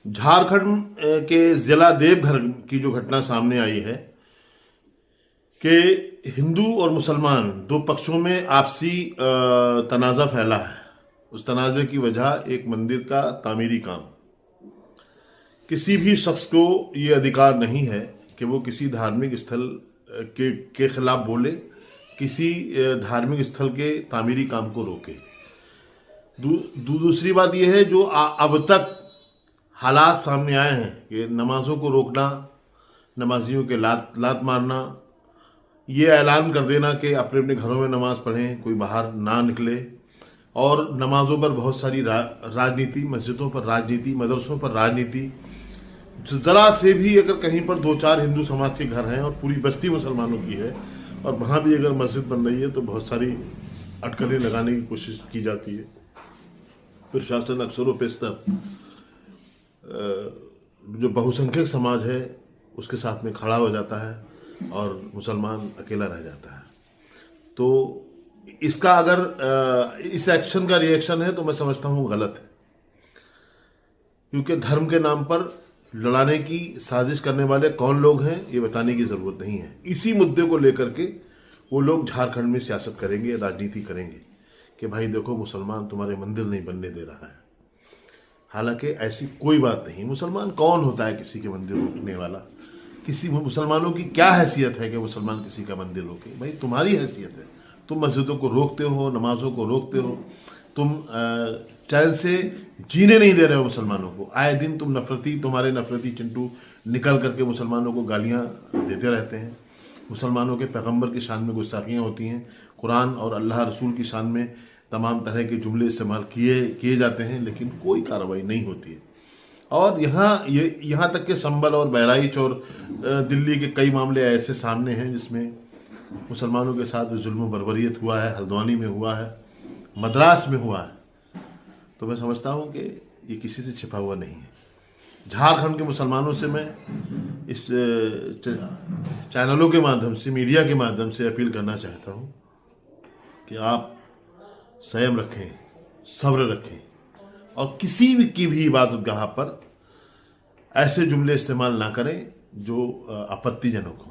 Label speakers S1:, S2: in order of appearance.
S1: झारखंड के जिला देवघर की जो घटना सामने आई है कि हिंदू और मुसलमान दो पक्षों में आपसी तनाज़ा फैला है। उस तनाज़े की वजह एक मंदिर का तामीरी काम। किसी भी शख्स को ये अधिकार नहीं है कि वो किसी धार्मिक स्थल के खिलाफ बोले, किसी धार्मिक स्थल के तामीरी काम को रोके। दूसरी बात यह है जो अब तक हालात सामने आए हैं कि नमाजों को रोकना, नमाजियों के लात मारना, ये ऐलान कर देना कि अपने अपने घरों में नमाज पढ़ें, कोई बाहर ना निकले, और नमाजों पर बहुत सारी राजनीति, मस्जिदों पर राजनीति, मदरसों पर राजनीति। ज़रा से भी अगर कहीं पर दो चार हिंदू समाज के घर हैं और पूरी बस्ती मुसलमानों की है और वहाँ भी अगर मस्जिद बन रही है तो बहुत सारी अटकलें लगाने की कोशिश की जाती है। प्रशासन अक्सर पेशतर जो बहुसंख्यक समाज है उसके साथ में खड़ा हो जाता है और मुसलमान अकेला रह जाता है। तो इसका अगर इस एक्शन का रिएक्शन है तो मैं समझता हूँ गलत है, क्योंकि धर्म के नाम पर लड़ाने की साजिश करने वाले कौन लोग हैं ये बताने की ज़रूरत नहीं है। इसी मुद्दे को लेकर के वो लोग झारखंड में सियासत करेंगे, राजनीति करेंगे कि भाई देखो मुसलमान तुम्हारे मंदिर नहीं बनने दे रहा है। हालांकि ऐसी कोई बात नहीं। मुसलमान कौन होता है किसी के मंदिर रोकने वाला? किसी मुसलमानों की क्या हैसियत है कि मुसलमान किसी का मंदिर रोके? भाई तुम्हारी हैसियत है, तुम मस्जिदों को रोकते हो, नमाजों को रोकते हो, तुम चैन से जीने नहीं दे रहे हो मुसलमानों को। आए दिन तुम्हारे नफरती चिंटू निकल करके मुसलमानों को गालियाँ देते रहते हैं। मुसलमानों के पैगंबर की शान में गुस्ताखियाँ होती हैं, कुरान और अल्लाह रसूल की शान में तमाम तरह के जुमले इस्तेमाल किए जाते हैं, लेकिन कोई कार्रवाई नहीं होती है। और यहाँ तक के संभल और बहराइच और दिल्ली के कई मामले ऐसे सामने हैं जिसमें मुसलमानों के साथ जुल्म बर्बरियत हुआ है। हल्द्वानी में हुआ है, मद्रास में हुआ है। तो मैं समझता हूँ कि ये किसी से छिपा हुआ नहीं है। झारखंड के मुसलमानों से मैं इस चैनलों के माध्यम से, मीडिया के माध्यम से अपील करना चाहता हूँ कि आप संयम रखें, सब्र रखें और किसी भी इबादतगाह पर ऐसे जुमले इस्तेमाल ना करें जो आपत्तिजनक हो।